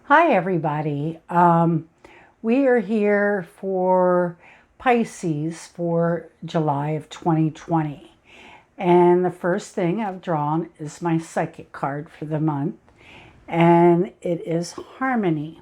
Hi, everybody. We are here for Pisces for July of 2020. And the first thing I've drawn is my psychic card for the month, and it is harmony.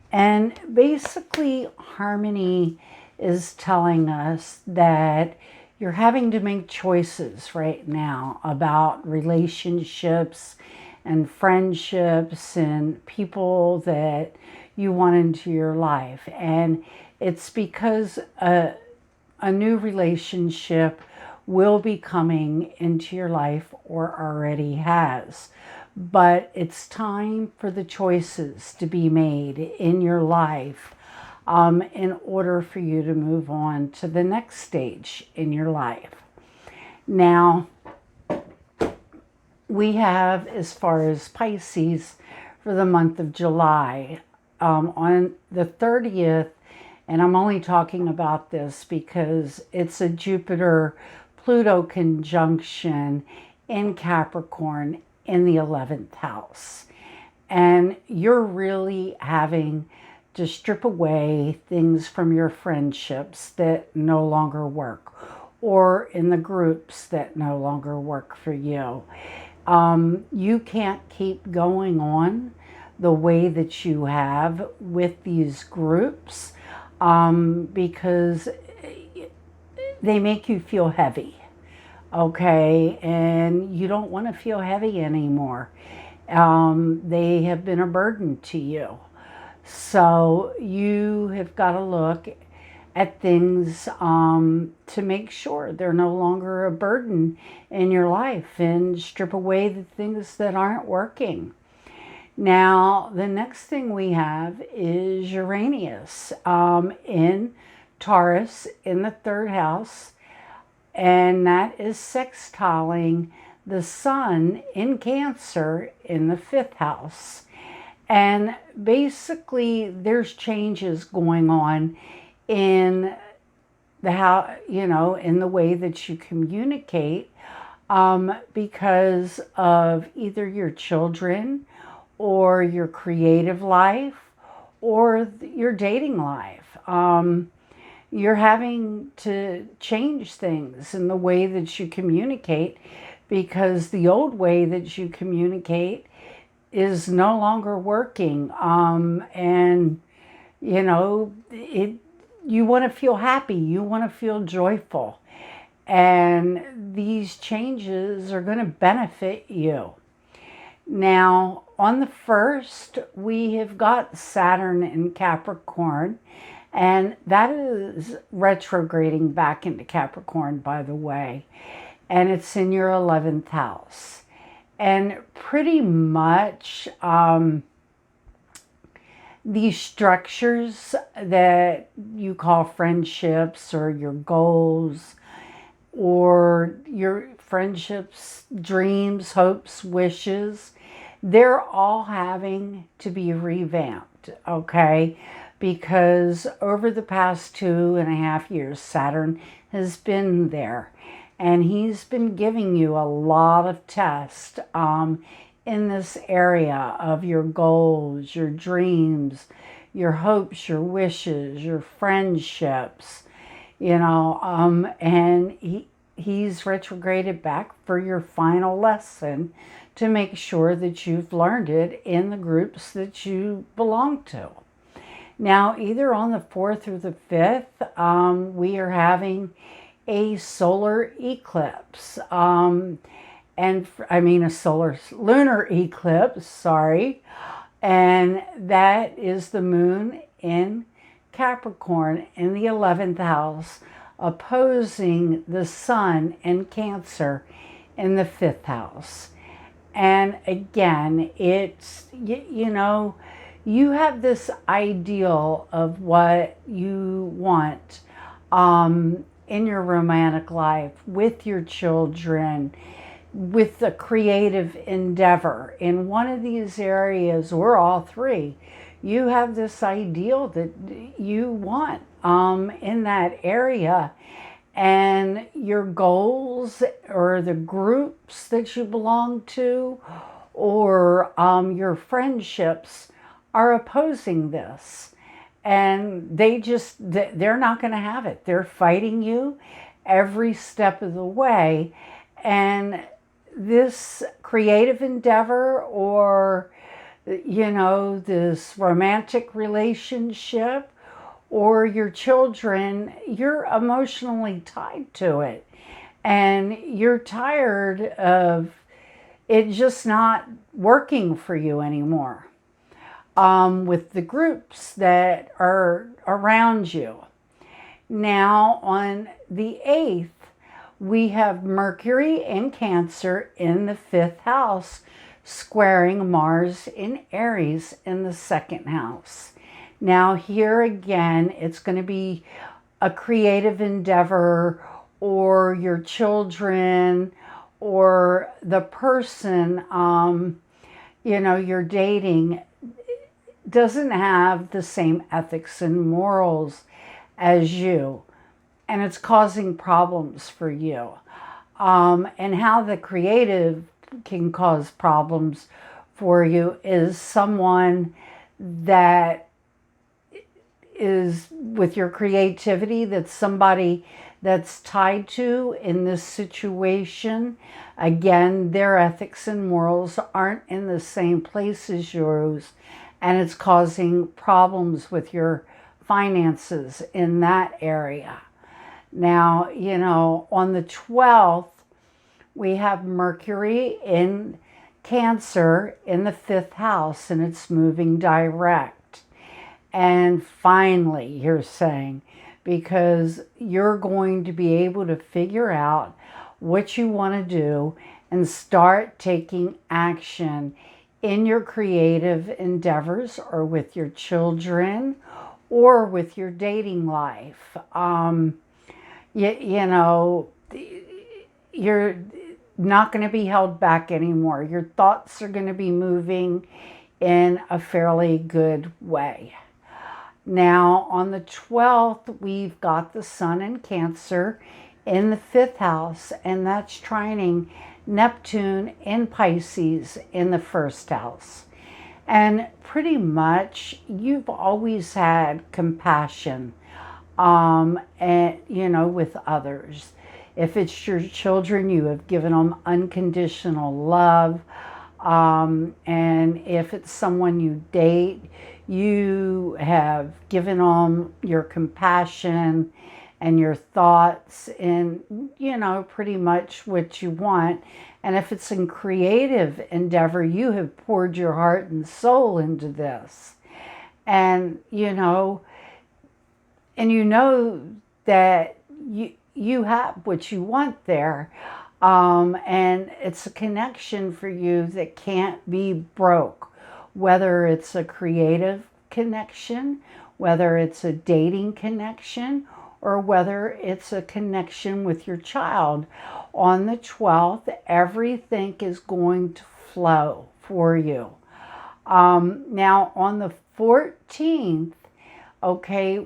And basically, harmony is telling us that you're having to make choices right now about relationships and friendships and people that you want into your life. And it's because a new relationship will be coming into your life or already has. But it's time for the choices to be made in your life in order for you to move on to the next stage in your life. Now, we have, as far as Pisces, for the month of July, on the 30th, and I'm only talking about this because it's a Jupiter-Pluto conjunction in Capricorn in the 11th house. And you're really having to strip away things from your friendships that no longer work, or in the groups that no longer work for you. You can't keep going on the way that you have with these groups because they make you feel heavy, okay? And you don't want to feel heavy anymore. They have been a burden to you. So you have got to look at things to make sure they're no longer a burden in your life and strip away the things that aren't working. Now, the next thing we have is Uranus in Taurus in the third house, and that is sextiling the Sun in Cancer in the fifth house. And basically, there's changes going on in the how in the way that you communicate because of either your children or your creative life or your dating life. You're having to change things in the way that you communicate because the old way that you communicate is no longer working. And you want to feel happy, you want to feel joyful, and these changes are going to benefit you. Now, on the 1st, we have got Saturn in Capricorn, and that is retrograding back into Capricorn, by the way, and it's in your 11th house. And pretty much these structures that you call friendships or your goals or your friendships, dreams, hopes, wishes, they're all having to be revamped, okay? Because over the past 2.5 years, Saturn has been there. And he's been giving you a lot of tests in this area of your goals, your dreams, your hopes, your wishes, your friendships, and he's retrograded back for your final lesson to make sure that you've learned it in the groups that you belong to. Now, either on the 4th or the 5th, we are having a solar eclipse, a lunar eclipse, sorry, and that is the moon in Capricorn in the 11th house, opposing the Sun in Cancer in the 5th house. And again, it's, you have this ideal of what you want in your romantic life, with your children, with a creative endeavor. In one of these areas, or all three, you have this ideal that you want in that area. And your goals or the groups that you belong to or your friendships are opposing this. And they're not going to have it. They're fighting you every step of the way. And this creative endeavor, or, this romantic relationship, or your children, you're emotionally tied to it. And you're tired of it just not working for you anymore. With the groups that are around you. Now, on the 8th, we have Mercury in Cancer in the 5th house, squaring Mars in Aries in the 2nd house. Now, here again, it's going to be a creative endeavor, or your children, or the person, you're dating doesn't have the same ethics and morals as you, and it's causing problems for you. And how the creative can cause problems for you is someone that is with your creativity, that's somebody that's tied to in this situation. Again, their ethics and morals aren't in the same place as yours, and it's causing problems with your finances in that area. Now, on the 12th, we have Mercury in Cancer in the 5th house, and it's moving direct. And finally, you're saying, because you're going to be able to figure out what you want to do and start taking action in your creative endeavors, or with your children, or with your dating life. You're not going to be held back anymore. Your thoughts are going to be moving in a fairly good way. Now, on the 12th, we've got the Sun in Cancer in the 5th house, and that's trining Neptune in Pisces in the 1st house. And pretty much, you've always had compassion, with others. If it's your children, you have given them unconditional love. And if it's someone you date, you have given them your compassion and your thoughts, and pretty much what you want. And if it's in creative endeavor, you have poured your heart and soul into this, and that you have what you want there, and it's a connection for you that can't be broke, whether it's a creative connection, whether it's a dating connection, or whether it's a connection with your child. On the 12th, everything is going to flow for you. Now, on the 14th,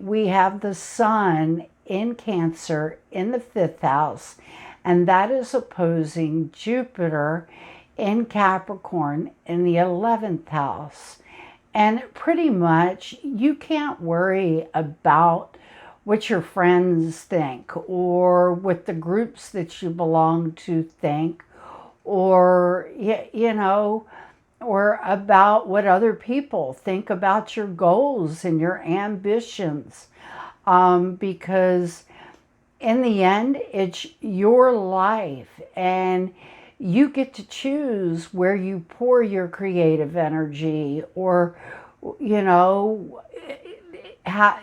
we have the Sun in Cancer in the 5th house, and that is opposing Jupiter in Capricorn in the 11th house. And pretty much, you can't worry about what your friends think, or what the groups that you belong to think, or, or about what other people think about your goals and your ambitions. Because in the end, it's your life, and you get to choose where you pour your creative energy, or,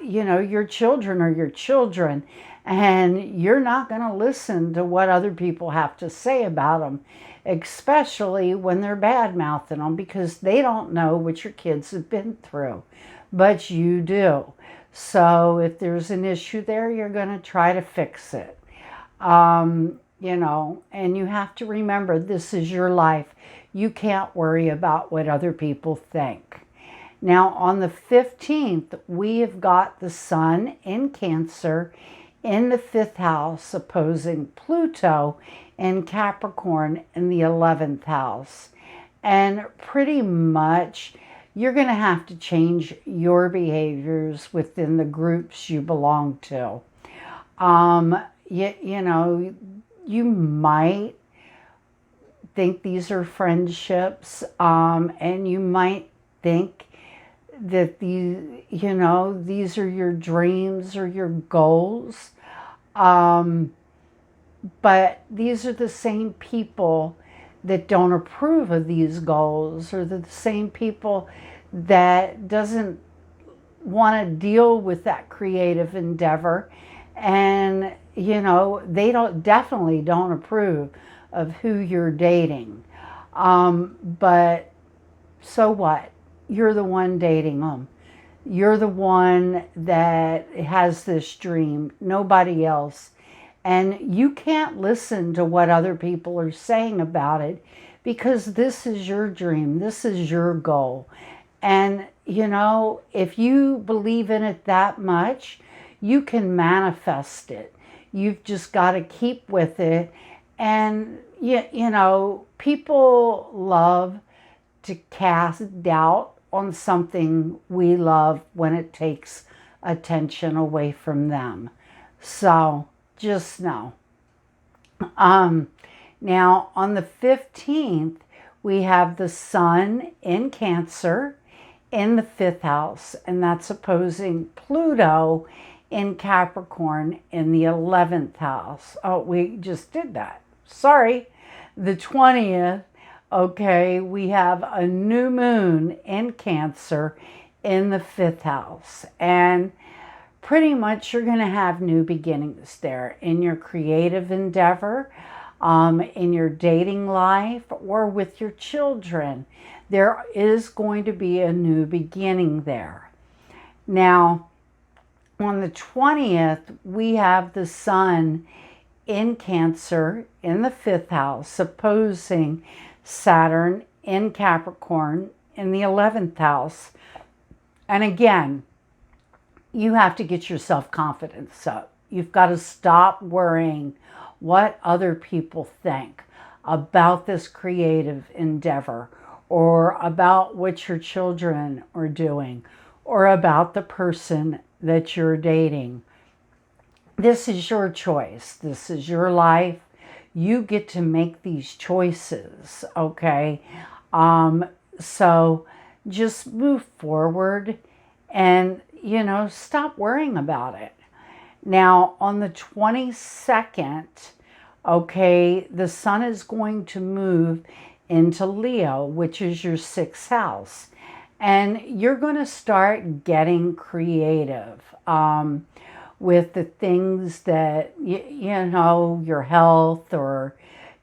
your children are your children, and you're not going to listen to what other people have to say about them, especially when they're bad-mouthing them, because they don't know what your kids have been through, but you do. So if there's an issue there, you're going to try to fix it. And you have to remember, this is your life. You can't worry about what other people think. Now, on the 15th, we have got the Sun in Cancer in the 5th house, opposing Pluto in Capricorn in the 11th house. And pretty much, you're going to have to change your behaviors within the groups you belong to. You know, you might think these are friendships, and you might think that these are your dreams or your goals. But these are the same people that don't approve of these goals, or the same people that doesn't want to deal with that creative endeavor. And, they definitely don't approve of who you're dating. But so what? You're the one dating them. You're the one that has this dream, nobody else. And you can't listen to what other people are saying about it, because this is your dream. This is your goal. And, if you believe in it that much, you can manifest it. You've just got to keep with it. And, people love to cast doubt on something we love when it takes attention away from them. So just know. Now, on the 15th, we have the Sun in Cancer in the 5th house, and that's opposing Pluto in Capricorn in the 11th house. Oh, we just did that. Sorry. The 20th, okay, we have a new moon in Cancer in the 5th house. And pretty much you're going to have new beginnings there in your creative endeavor, in your dating life, or with your children. There is going to be a new beginning there. Now, on the 20th, we have the Sun in Cancer in the 5th house, opposing Saturn in Capricorn in the 11th house. And again, you have to get your self-confidence up. You've got to stop worrying what other people think about this creative endeavor, or about what your children are doing, or about the person that you're dating. This is your choice. This is your life. You get to make these choices, okay? So just move forward and, stop worrying about it. Now, on the 22nd, okay, the Sun is going to move into Leo, which is your 6th house. And you're going to start getting creative with the things that, your health or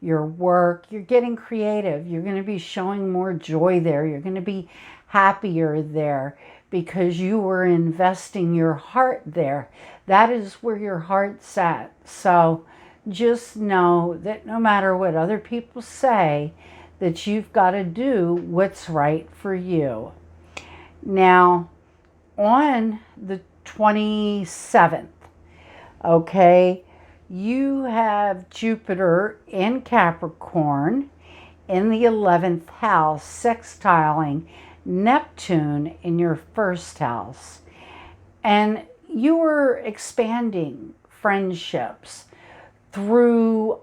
your work. You're getting creative. You're going to be showing more joy there. You're going to be happier there because you were investing your heart there. That is where your heart's at. So just know that no matter what other people say, that you've got to do what's right for you. Now, on the 27th, okay, you have Jupiter in Capricorn in the 11th house, sextiling Neptune in your 1st house. And you are expanding friendships through,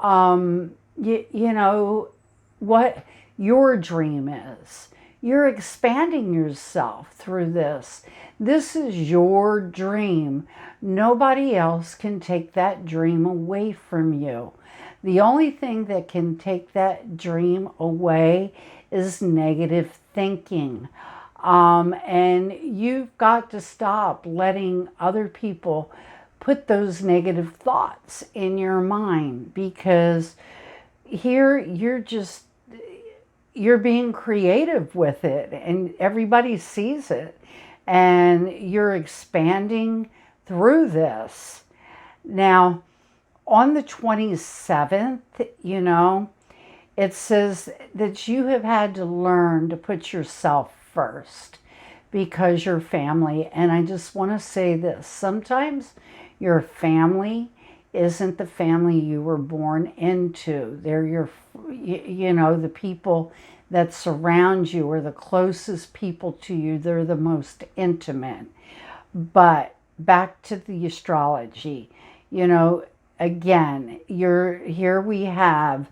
what your dream is. You're expanding yourself through this. This is your dream. Nobody else can take that dream away from you. The only thing that can take that dream away is negative thinking. And you've got to stop letting other people put those negative thoughts in your mind, because here you're being creative with it and everybody sees it, and you're expanding through this. Now, on the 27th, it says that you have had to learn to put yourself first because you're family. And I just want to say this. Sometimes your family isn't the family you were born into. They're the people that surround you are the closest people to you. They're the most intimate. But back to the astrology, you know, again, here we have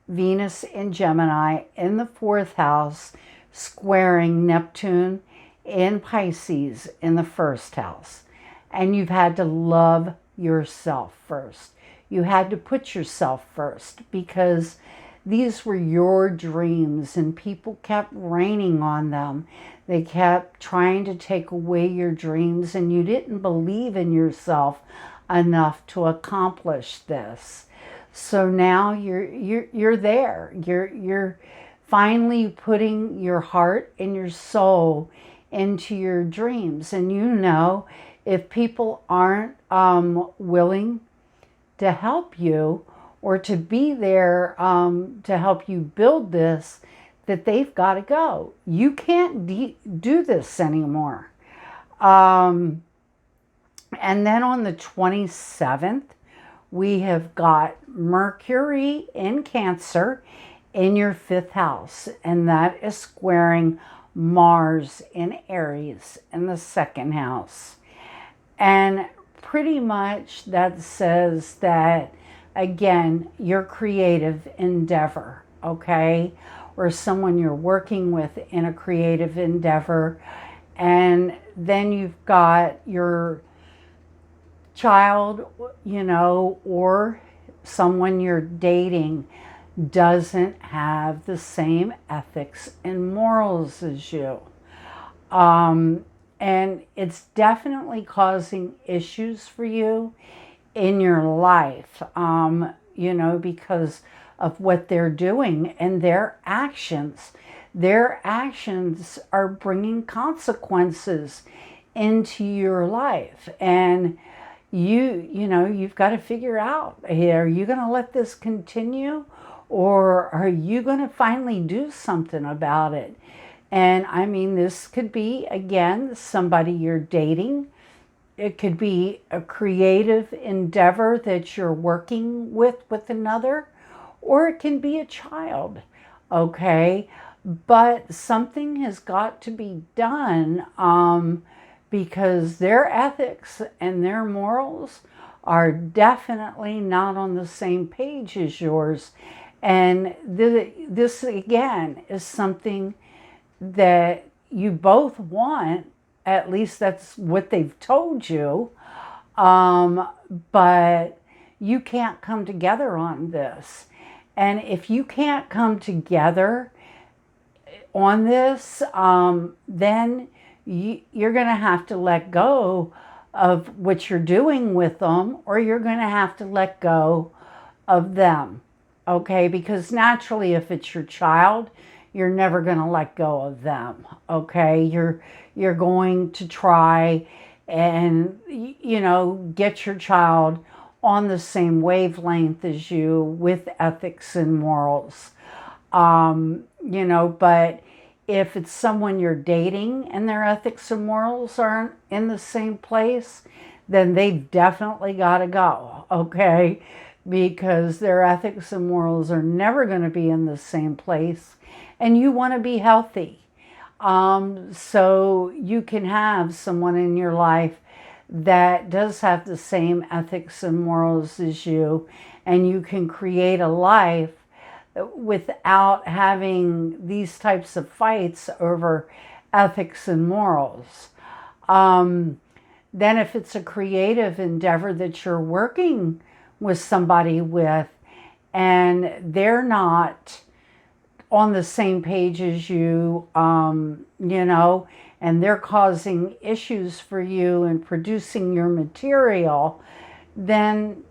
Venus in Gemini in the fourth house, squaring Neptune in Pisces in the first house. And you've had to love yourself first. You had to put yourself first because these were your dreams and people kept raining on them. They kept trying to take away your dreams and you didn't believe in yourself enough to accomplish this. So now you're there. You're finally putting your heart and your soul into your dreams. And you know, if people aren't willing to help you or to be there to help you build this, that they've got to go. You can't do this anymore. And then on the 27th, we have got Mercury in Cancer in your fifth house, and that is squaring Mars in Aries in the second house. And pretty much that says that, again, your creative endeavor, okay? Or someone you're working with in a creative endeavor. And then you've got your child, you know, or someone you're dating doesn't have the same ethics and morals as you. And it's definitely causing issues for you in your life, you know, because of what they're doing and their actions. Their actions are bringing consequences into your life. And you know, you've got to figure out, hey, are you going to let this continue? Or are you going to finally do something about it? And I mean, this could be, again, somebody you're dating. It could be a creative endeavor that you're working with another, or it can be a child, okay? But something has got to be done because their ethics and their morals are definitely not on the same page as yours. And this, again, is something that you both want. At least that's what they've told you. But you can't come together on this. And if you can't come together on this, then you're going to have to let go of what you're doing with them, or you're going to have to let go of them. Okay? Because naturally, if it's your child, you're never going to let go of them. Okay? You're going to try and, you know, get your child on the same wavelength as you with ethics and morals. You know, but if it's someone you're dating and their ethics and morals aren't in the same place, then they've definitely got to go, okay? Because their ethics and morals are never going to be in the same place, and you want to be healthy. So you can have someone in your life that does have the same ethics and morals as you, and you can create a life without having these types of fights over ethics and morals. Then if it's a creative endeavor that you're working with somebody with, and they're not on the same page as you, you know, and they're causing issues for you and producing your material, then,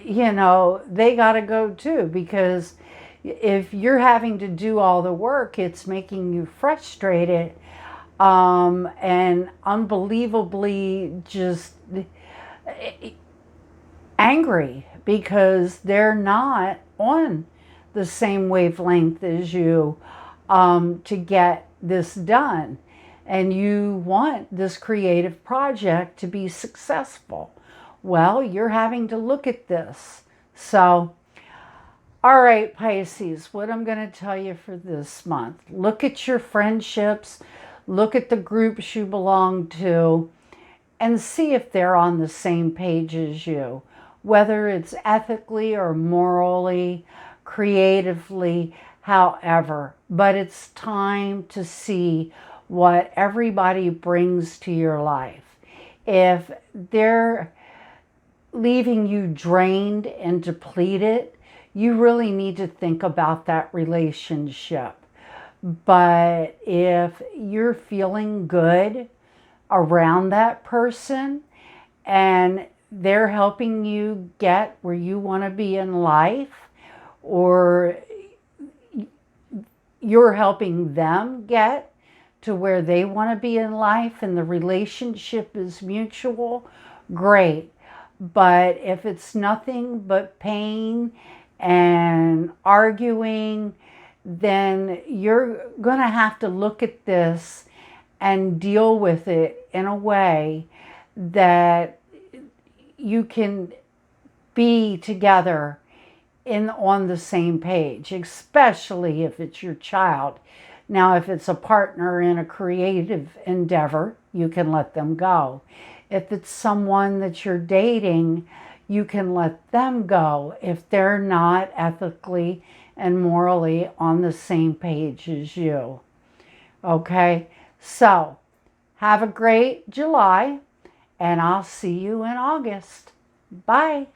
you know, they got to go too, because if you're having to do all the work, it's making you frustrated and unbelievably just angry because they're not on the same wavelength as you to get this done. And you want this creative project to be successful. Well, you're having to look at this. So, All right, Pisces, what I'm going to tell you for this month. Look at your friendships, look at the groups you belong to, and see if they're on the same page as you, whether it's ethically or morally, creatively, however. But it's time to see what everybody brings to your life. If they're leaving you drained and depleted, you really need to think about that relationship. But if you're feeling good around that person and they're helping you get where you want to be in life, or you're helping them get to where they want to be in life and the relationship is mutual, great. But if it's nothing but pain and arguing, then you're going to have to look at this and deal with it in a way that you can be together on the same page, especially if it's your child. Now, if it's a partner in a creative endeavor, you can let them go. If it's someone that you're dating, you can let them go if they're not ethically and morally on the same page as you. Okay? So, have a great July, and I'll see you in August. Bye.